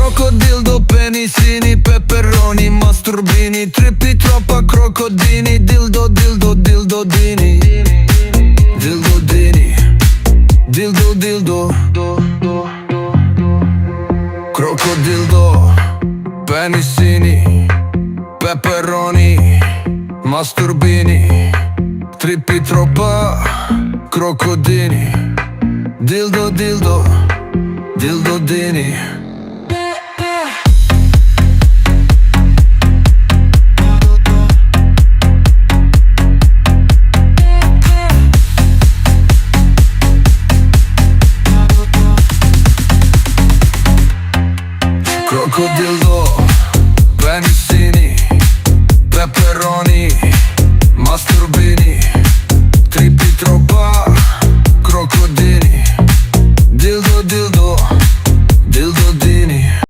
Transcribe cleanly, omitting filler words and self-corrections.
Crocodildo, penisini, peperoni, masturbini, trippi troppa crocodini, dildo, dildo, dildo, dini, dildo, dini, dildo, dildo, crocodildo, penisini, peperoni, masturbini, trippi troppa crocodini, dildo, dildo, dildo, dini. Crocodildo, penisini, peperoni,